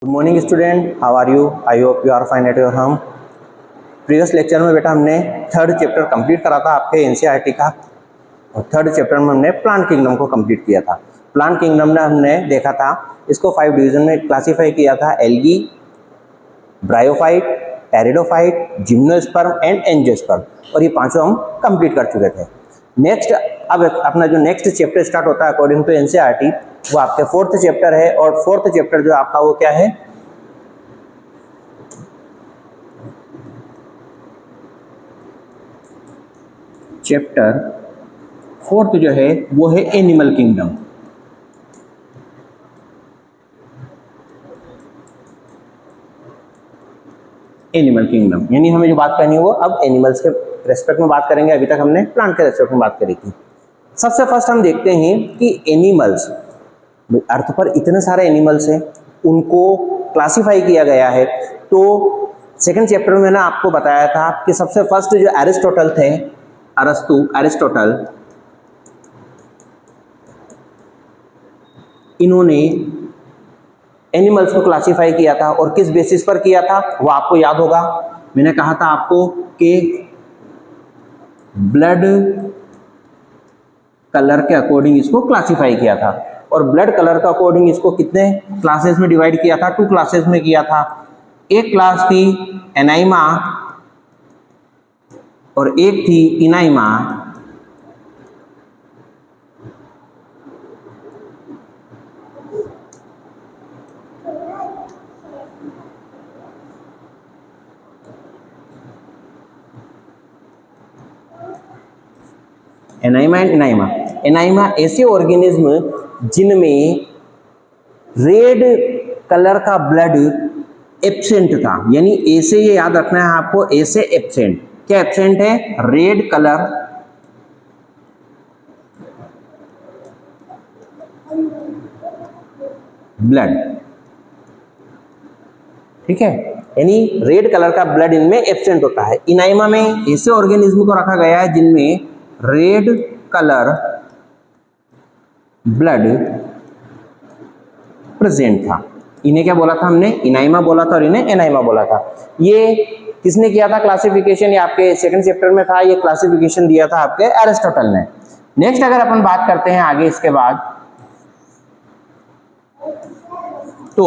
Good morning student, how are you? I hope you are fine at your home. Previous lecture में बेटा हमने third chapter complete करा था आपके NCERT का, और थर्ड चैप्टर में हमने प्लांट किंगडम को कंप्लीट किया था। प्लांट किंगडम में हमने देखा था इसको 5 डिवीजन में क्लासीफाई किया था: algae, bryophyte, pteridophyte, gymnosperm and angiosperm, और ये पांचों हम कंप्लीट कर चुके थे। नेक्स्ट अब अपना जो नेक्स्ट चैप्टर स्टार्ट होता है अकॉर्डिंग टू एनसीईआरटी, वो आपके फोर्थ चैप्टर है, और फोर्थ चैप्टर जो आपका वो क्या है? चैप्टर फोर्थ जो है वो है एनिमल किंगडम। एनिमल किंगडम यानी हमें जो बात करनी है वो अब एनिमल्स के रेस्पेक्ट में बात करेंगे। अभी तक हमने प्लांट के रेस्पेक्ट में बात करी थी। सबसे फर्स्ट हम देखते हैं कि एनिमल्स, अर्थ पर इतने सारे एनिमल्स हैं, उनको क्लासिफाई किया गया है। तो सेकंड चैप्टर में ना आपको बताया था कि सबसे फर्स्ट जो एरिस्टोटल थे, एरिस्टोटल, इन्होंने एनिमल्स को क्लासिफाई किया था, और किस बेसिस पर किया था वो आपको याद होगा। मैंने कहा था आपको कि ब्लड कलर के अकॉर्डिंग इसको क्लासिफाई किया था, और ब्लड कलर के अकॉर्डिंग इसको कितने क्लासेस में डिवाइड किया था? 2 क्लासेस में किया था। एक क्लास थी एनाइमा और एक थी इनाइमा। एनाइमा एंड इनाइमा। एनाइमा ऐसे ऑर्गेनिज्म जिनमें रेड कलर का ब्लड एब्सेंट था, यानी ऐसे ये याद रखना है आपको, ऐसे एब्सेंट। क्या एब्सेंट है? रेड कलर ब्लड, ठीक है, यानी रेड कलर का ब्लड इनमें एब्सेंट होता है। इनाइमा में ऐसे ऑर्गेनिज्म को रखा गया है जिनमें रेड कलर ब्लड प्रेजेंट था। इन्हें क्या बोला था हमने? इनाइमा बोला था, और इन्हें एनाइमा बोला था। ये किसने किया था क्लासिफिकेशन? ये आपके सेकंड चैप्टर में था। ये क्लासिफिकेशन दिया था आपके एरिस्टोटल ने। नेक्स्ट अगर अपन बात करते हैं आगे इसके बाद, तो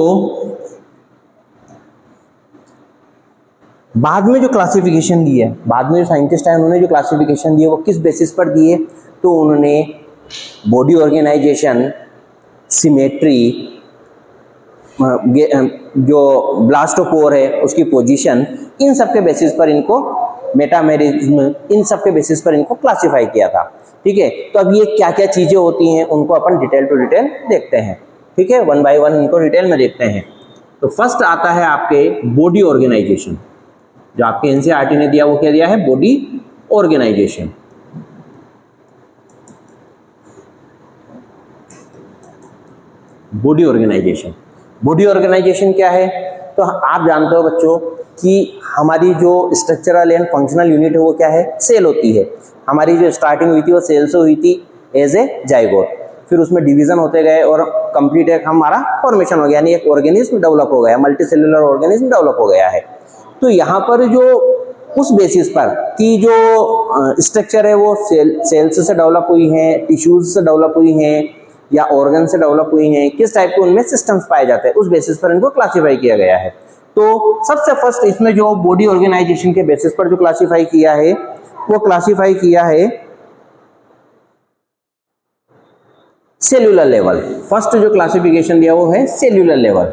बाद में जो क्लासिफिकेशन दी है, बाद में जो साइंटिस्ट है उन्होंने जो क्लासिफिकेशन दी है वो किस बेसिस पर दिए? तो उन्होंने बॉडी ऑर्गेनाइजेशन, सिमेट्री, जो ब्लास्टोपोर है उसकी पोजीशन, इन सब के बेसिस पर इनको, मेटामेरिज्म, इन सब के बेसिस पर इनको क्लासिफाई किया था। ठीक है, तो अब ये क्या क्या चीजें होती हैं उनको अपन डिटेल टू डिटेल देखते हैं। ठीक है, 1 बाय 1 इनको डिटेल में देखते हैं। तो फर्स्ट आता है आपके बॉडी ऑर्गेनाइजेशन। जो आपके एनसीईआरटी ने दिया वो क्या दिया है? Body organisation. Body organisation, body organisation क्या है? तो आप जानते हो बच्चों कि हमारी जो स्ट्रक्चरल एंड फंक्शनल यूनिट है वो क्या है? सेल होती है। हमारी जो स्टार्टिंग हुई थी वो सेल से हुई थी एज ए जाइगोट, फिर उसमें डिवीजन होते गए और कंप्लीट एक हमारा फॉर्मेशन हो गया, यानी एक ऑर्गेनिज्म डेवलप हो गया, मल्टी सेलुलर ऑर्गेनिज्म डेवलप हो गया है। तो यहाँ पर जो उस बेसिस पर कि जो स्ट्रक्चर है वो सेल्स से डेवलप हुई हैं, टिश्यूज से डेवलप हुई हैं, या ऑर्गन से डेवलप हुई हैं, किस टाइप के उनमें सिस्टम्स पाए जाते हैं, उस बेसिस पर इनको क्लासिफाई किया गया है। तो सबसे फर्स्ट इसमें जो बॉडी ऑर्गेनाइजेशन के बेसिस पर जो क्लासिफाई किया है वो क्लासिफाई किया है सेल्यूलर लेवल। फर्स्ट जो क्लासिफिकेशन दिया वो है सेल्यूलर लेवल।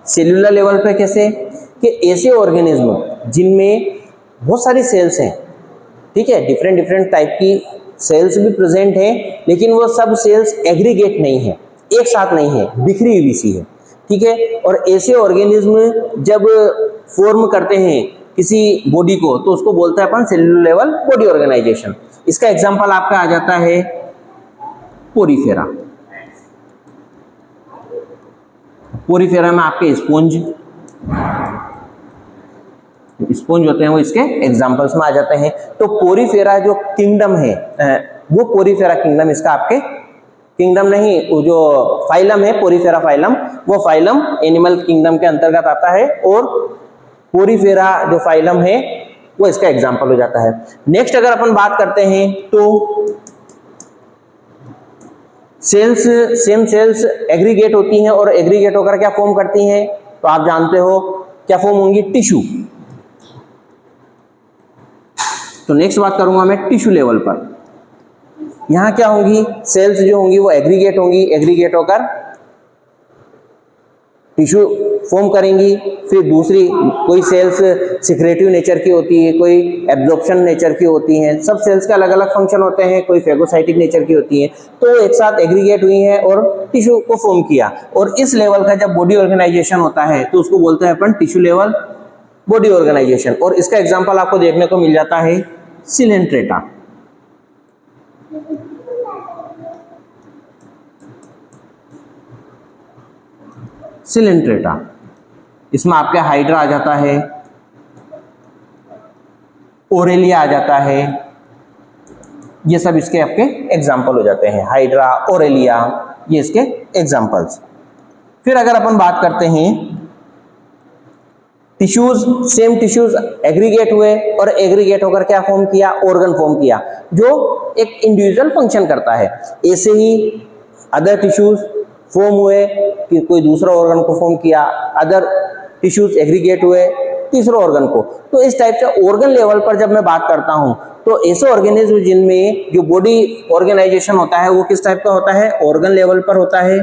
सेल्यूलर लेवल पे कैसे? कि ऐसे ऑर्गेनिज्म जिनमें बहुत सारी सेल्स हैं, ठीक है, डिफरेंट डिफरेंट टाइप की सेल्स भी प्रेजेंट है, लेकिन वो सब सेल्स एग्रीगेट नहीं है, एक साथ नहीं है, बिखरी हुई सी है। ठीक है, और ऐसे ऑर्गेनिज्म जब फॉर्म करते हैं किसी बॉडी को तो उसको बोलते हैं अपन सेल्यूलर लेवल बॉडी ऑर्गेनाइजेशन। इसका एग्जांपल आपका आ जाता है पोरीफेरा। पोरीफेरा में आपके स्पॉन्ज होते हैं वो इसके एग्जांपल्स में आ जाते हैं। तो पोरीफेरा जो किंगडम है, वो पोरीफेरा किंगडम इसका आपके किंगडम नहीं, वो जो फाइलम है पोरीफेरा फाइलम, वो फाइलम एनिमल किंगडम के अंतर्गत आता है और पोरीफेरा जो फाइलम है वो इसका एग्जाम्पल हो जाता है। नेक्स्ट अगर अपन बात करते हैं तो सेल्स, सेम सेल्स एग्रीगेट होती हैं और एग्रीगेट होकर क्या फॉर्म करती हैं, तो आप जानते हो क्या फॉर्म होंगी, टिश्यू। तो नेक्स्ट बात करूंगा मैं टिश्यू लेवल पर। यहां क्या होंगी, सेल्स जो होंगी वो एग्रीगेट होंगी, एग्रीगेट होकर टिश्यू फॉर्म करेंगी। फिर दूसरी कोई सेल्स सिक्रेटिव नेचर की होती है, कोई एब्जॉर्प्शन नेचर की होती हैं, सब सेल्स के अलग अलग फंक्शन होते हैं, कोई फेगोसाइटिक नेचर की होती हैं। तो एक साथ एग्रीगेट हुई हैं और टिश्यू को फॉर्म किया, और इस लेवल का जब बॉडी ऑर्गेनाइजेशन होता है तो उसको बोलते हैं अपन टिश्यू लेवल बॉडी ऑर्गेनाइजेशन। और इसका एग्जाम्पल आपको देखने को मिल जाता है सिलेंट्रेटा। सिलेंट्रेटा, इसमें आपके हाइड्रा आ जाता है, ओरेलिया आ जाता है, ये सब इसके आपके एग्जाम्पल हो जाते हैं, हाइड्रा, ओरेलिया, ये इसके एग्जाम्पल्स। फिर अगर अपन बात करते हैं टिश्यूज, सेम टिश्यूज एग्रीगेट हुए और एग्रीगेट होकर क्या फॉर्म किया, ऑर्गन फॉर्म किया जो एक इंडिविजुअल फंक्शन करता है। ऐसे ही अदर टिश्यूज फॉर्म हुए कि कोई दूसरा ऑर्गन को फॉर्म किया, अदर टिश्यूज एग्रीगेट हुए तीसरे ऑर्गन को। तो इस टाइप से ऑर्गन लेवल पर जब मैं बात करता हूं तो ऐसे ऑर्गेनिज्म जिनमें जो बॉडी ऑर्गेनाइजेशन होता है वो किस टाइप का होता है, ऑर्गन लेवल पर होता है।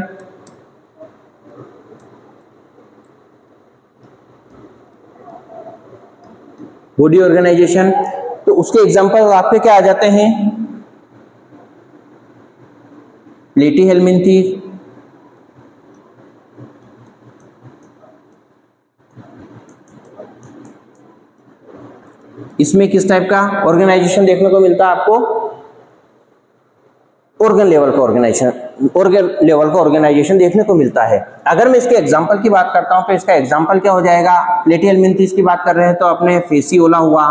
बॉडी ऑर्गेनाइजेशन, तो उसके एग्जांपल आपके क्या आ जाते हैं, प्लेटीहेल्मिन्थीज, इसमें किस टाइप का ऑर्गेनाइजेशन देखने को मिलता है आपको, ऑर्गन लेवल का ऑर्गेनाइजेशन, ऑर्गन लेवल का ऑर्गेनाइजेशन देखने को मिलता है। अगर मैं इसके एग्जांपल की बात करता हूं तो इसका एग्जांपल क्या हो जाएगा, प्लेटीहेल्मिन्थीज की बात कर रहे हैं तो अपने फेसियोला हुआ,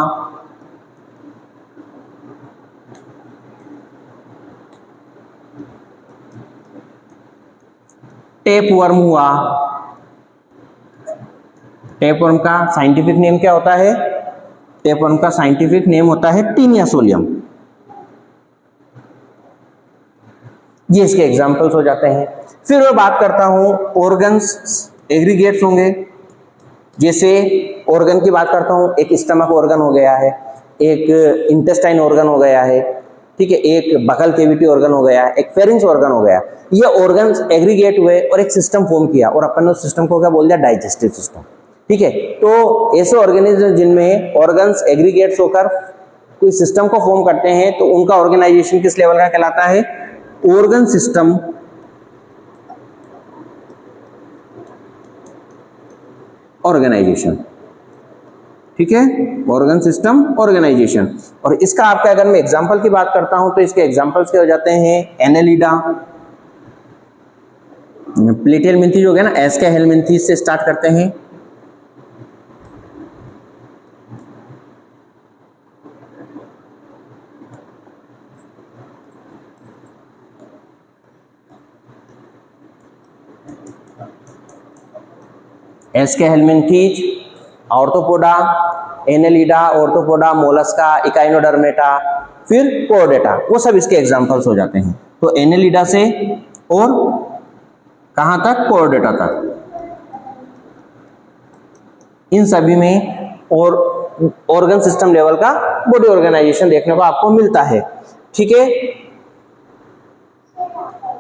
टेपवर्म हुआ, टेपवर्म का साइंटिफिक नेम क्या होता है, टेपवर्म का साइंटिफिक नेम होता है टीनिया सोलियम। ये इसके एग्जांपल्स हो जाते हैं। फिर मैं बात करता हूं ऑर्गन्स एग्रीगेट्स होंगे, जैसे ऑर्गन की बात करता हूं, एक स्टमक ऑर्गन हो गया है, एक इंटेस्टाइन ऑर्गन हो गया है, ठीक है, एक बकल कैविटी ऑर्गन हो गया है, एक फेरिंक्स ऑर्गन हो गया। ये ऑर्गन्स एग्रीगेट हुए और एक सिस्टम फॉर्म किया और अपन ने उस सिस्टम को क्या बोल दिया, डाइजेस्टिव सिस्टम, ठीक है। तो ऐसे ऑर्गेनिज्म जिनमें ऑर्गन्स एग्रीगेट्स होकर कोई सिस्टम को फॉर्म करते हैं तो उनका ऑर्गेनाइजेशन किस लेवल का कहलाता है, ऑर्गन सिस्टम ऑर्गेनाइजेशन, ठीक है, ऑर्गन सिस्टम ऑर्गेनाइजेशन। और इसका आपका अगर मैं एग्जांपल की बात करता हूं तो इसके एग्जांपल्स क्या हो जाते हैं, एनेलिडा, प्लेटीहेल्मिन्थीज हो गया ना, एस के हेल्मिन्थीज से स्टार्ट करते हैं, एस के helminthes, arthropoda, annelida, arthropoda, mollusca, echinodermata, फिर कोर्डेटा, वो सब इसके एग्जांपल्स हो जाते हैं। तो एनेलिडा से और कहां तक, कोर्डेटा तक, इन सभी में और ऑर्गन सिस्टम लेवल का बॉडी ऑर्गेनाइजेशन देखने को आपको मिलता है, ठीक है।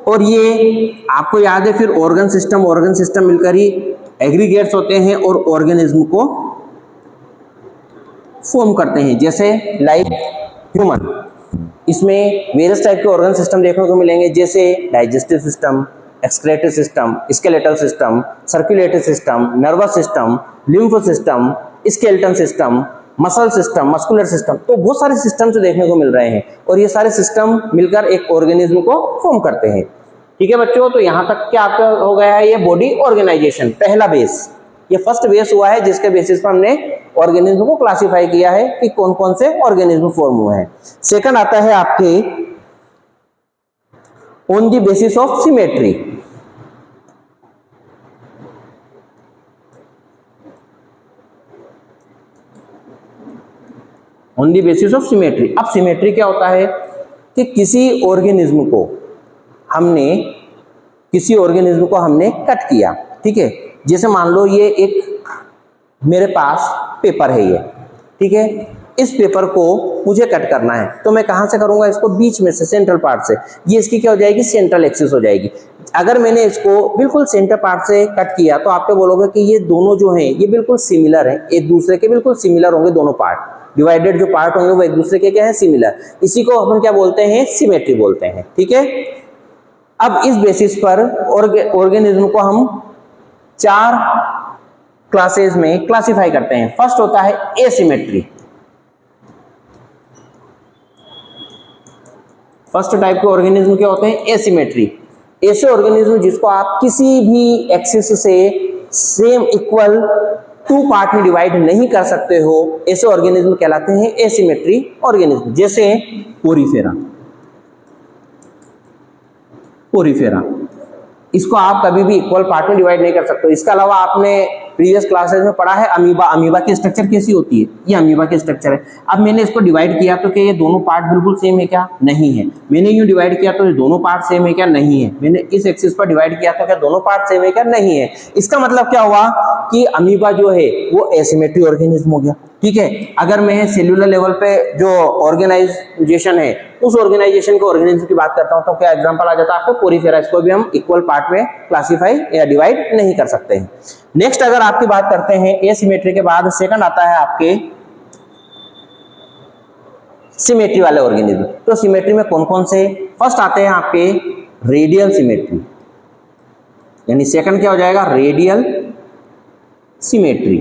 और ये आपको याद है फिर ऑर्गन सिस्टम मिलकर ही एग्रीगेट्स होते हैं और ऑर्गेनिज्म को फॉर्म करते हैं, जैसे लाइक ह्यूमन, इसमें वेरियस टाइप के ऑर्गन सिस्टम देखने को मिलेंगे, जैसे digestive system, excretory system, skeletal system, circulatory system, nervous system, lymph system, skeleton system, muscle system, muscular system. तो बहुत सारे सिस्टम से देखने को मिल रहे हैं और ये सारे सिस्टम मिलकर एक ऑर्गेनिज्म को फॉर्म करते हैं, ठीक है बच्चों। तो यहाँ तक क्या आपका हो गया है, ये बॉडी ऑर्गेनाइजेशन पहला बेस, ये फर्स्ट बेस हुआ है जिसके बेसिस पर हमने ऑर्गेनिज्म को क्लासिफाई किया है कि कौन कौन से ऑर्गेनिज्म फॉर्म हुए हैं। सेकंड आता है आपके on the basis of symmetry. On the basis of symmetry. अब सिमेट्री क्या होता है कि किसी ऑर्गेनिज्म को हमने कट किया, ठीक है। जैसे मान लो ये एक मेरे पास पेपर है ये, ठीक है। इस पेपर को मुझे कट करना है, तो मैं कहाँ से करूँगा? इसको बीच में से, सेंट्रल पार्ट से। ये इसकी क्या हो जाएगी? सेंट्रल एक्सिस हो जाएगी। अगर मैंने इसको बिल्कुल सेंटर पार्ट से कट किया तो आप क्या बोलोगे कि ये दोनों जो हैं ये बिल्कुल सिमिलर हैं, एक दूसरे के बिल्कुल सिमिलर होंगे दोनों पार्ट। डिवाइडेड जो पार्ट होंगे वो एक दूसरे के क्या है? सिमिलर। इसी को अपन क्या बोलते हैं? सिमेट्री बोलते हैं, ठीक है। अब इस बेसिस पर ऑर्गेनिज्म को हम 4 क्लासेस में क्लासिफाई करते हैं। फर्स्ट होता है एसिमेट्री। फर्स्ट टाइप के ऑर्गेनिज्म क्या होते हैं? एसिमेट्री। ऐसे ऑर्गेनिज्म जिसको आप किसी भी एक्सिस से सेम इक्वल 2 पार्ट में डिवाइड नहीं कर सकते हो, ऐसे ऑर्गेनिज्म कहलाते हैं एसिमेट्री ऑर्गेनिज्म। जैसे पोरीफेरा, इसको आप कभी भी इक्वल पार्ट में डिवाइड नहीं कर सकते। इसके अलावा आपने प्रीवियस क्लासेस में पढ़ा है अमीबा। अमीबा की स्ट्रक्चर कैसी होती है? ये अमीबा की स्ट्रक्चर है। अब मैंने इसको डिवाइड किया तो क्या ये दोनों पार्ट बिल्कुल सेम है क्या? नहीं है। मैंने यूं डिवाइड किया तो ये दोनों पार्ट सेम है क्या? नहीं है। मैंने इस एक्सिस पर डिवाइड किया तो क्या दोनों पार्ट सेम है क्या? नहीं है। इसका मतलब क्या हुआ कि अमीबा जो है वो एसिमेट्री ऑर्गेनिज्म हो गया, ठीक है। अगर मैं सेल्यूलर लेवल पे जो ऑर्गेनाइजेशन है उस ऑर्गेनाइजेशन के ऑर्गेनिज्म की बात करता हूं तो क्या एग्जांपल आ जाता है आपको? पोरीफेरा। इसको भी हम इक्वल पार्ट में क्लासिफाई या डिवाइड नहीं कर सकते हैं। नेक्स्ट अगर आपकी बात करते हैं एसिमेट्री के बाद सेकंड आता है आपके सिमेट्री वाले ऑर्गेनिज्म। तो सिमेट्री में कौन कौन से? फर्स्ट आते हैं आपके रेडियल सिमेट्री, यानी सेकंड क्या हो जाएगा? Radial symmetry.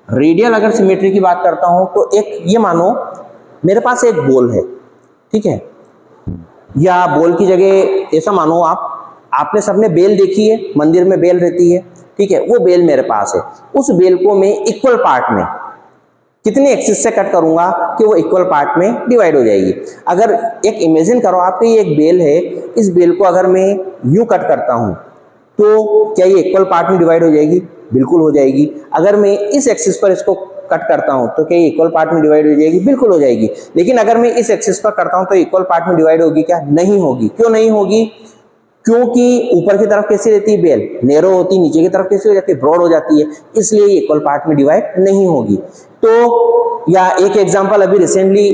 रेडियल अगर सिमेट्री की बात करता हूं तो एक ये मानो मेरे पास एक बॉल है, ठीक है, या बॉल की जगह ऐसा मानो आपने सबने बेल देखी है, मंदिर में बेल रहती है, ठीक है। वो बेल मेरे पास है। उस बेल को मैं इक्वल पार्ट में कितने एक्सिस से कट करूंगा कि वो इक्वल पार्ट में डिवाइड हो जाएगी। अगर एक इमेजिन करो आपकी ये एक बेल है, इस बेल को अगर मैं यूं कट करता हूं तो क्या ये इक्वल पार्ट में डिवाइड हो जाएगी? बिल्कुल हो जाएगी। अगर मैं इस एक्सिस पर इसको कट करता हूं तो क्या ये इक्वल पार्ट में डिवाइड हो जाएगी? बिल्कुल हो जाएगी। लेकिन अगर मैं इस एक्सिस पर करता हूं तो इक्वल पार्ट में डिवाइड होगी क्या? नहीं होगी। क्यों नहीं होगी? क्योंकि ऊपर की तरफ कैसी रहती है बेल? नैरो होती, नीचे की तरफ कैसी हो जाती है? ब्रॉड हो जाती है, इसलिए ये इक्वल पार्ट में डिवाइड नहीं होगी। तो या एक एग्जांपल, अभी रिसेंटली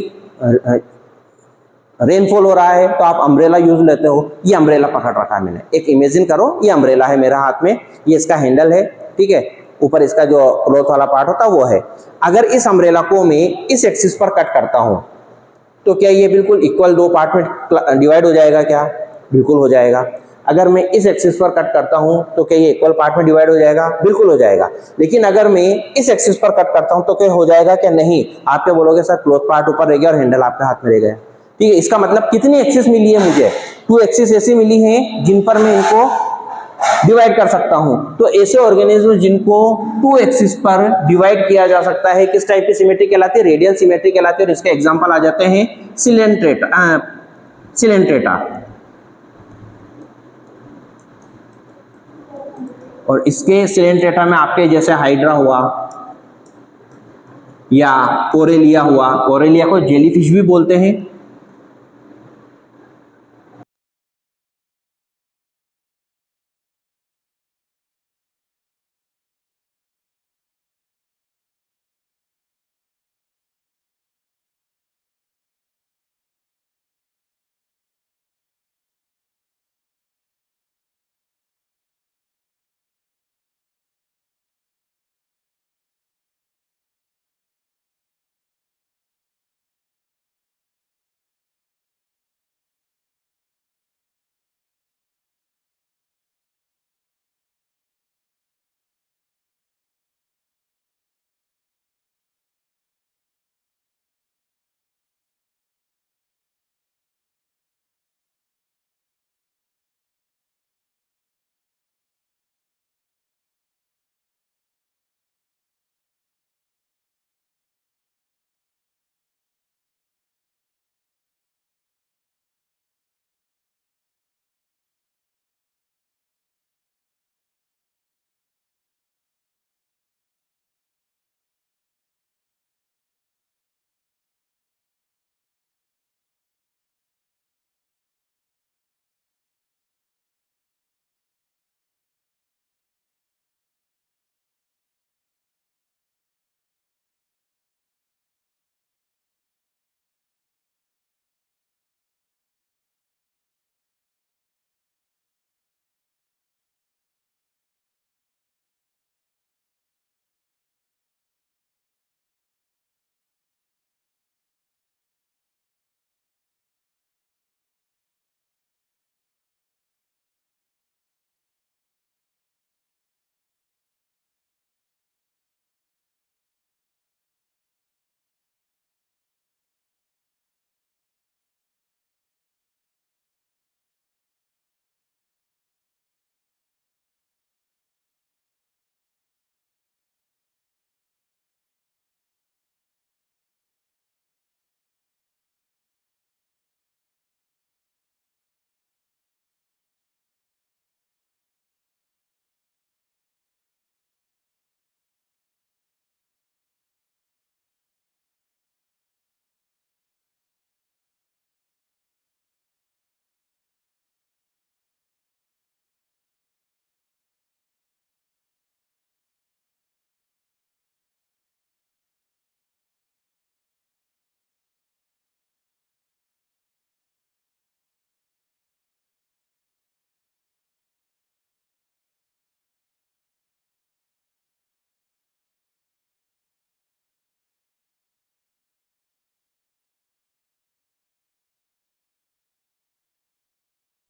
रेनफॉल हो रहा है तो आप अम्ब्रेला यूज लेते हो। ये अम्ब्रेला पकड़ रखा है मैंने, एक इमेजिन करो ये अम्ब्रेला है मेरा हाथ में, ये इसका हैंडल है, ठीक है। ऊपर इसका जो क्लॉथ वाला पार्ट होता है वो है। अगर इस अम्ब्रेला को मैं इस एक्सिस पर कट करता हूं तो क्या ये बिल्कुल इक्वल 2 पार्ट में डिवाइड हो जाएगा क्या? बिल्कुल हो जाएगा। अगर मैं इस एक्सिस पर कट करता हूं तो क्या ये इक्वल पार्ट में डिवाइड हो जाएगा? बिल्कुल हो जाएगा। लेकिन अगर मैं इस एक्सिस पर कट करता हूं तो क्या हो जाएगा क्या? नहीं। आप क्या बोलोगे? सर क्लॉथ पार्ट ऊपर रह गया और हैंडल आपके हाथ में रह गया, ठीक है। इसका मतलब कितनी एक्सिस मिली है मुझे? 2 एक्सिस ऐसी मिली हैं जिन पर मैं इनको डिवाइड कर सकता हूं। तो ऐसे ऑर्गेनिज्म जिनको 2 एक्सिस पर डिवाइड किया जा सकता है, किस टाइप की सिमेट्री कहलाती है? रेडियल सिमेट्री कहलाती है। और इसके एग्जांपल आ जाते हैं सिलेंट्रेटा, और इसके सिलेंट्रेटा में आपके जैसे हाइड्रा हुआ या कोरेलिया हुआ, कोरेलिया को जेलीफिश भी बोलते हैं,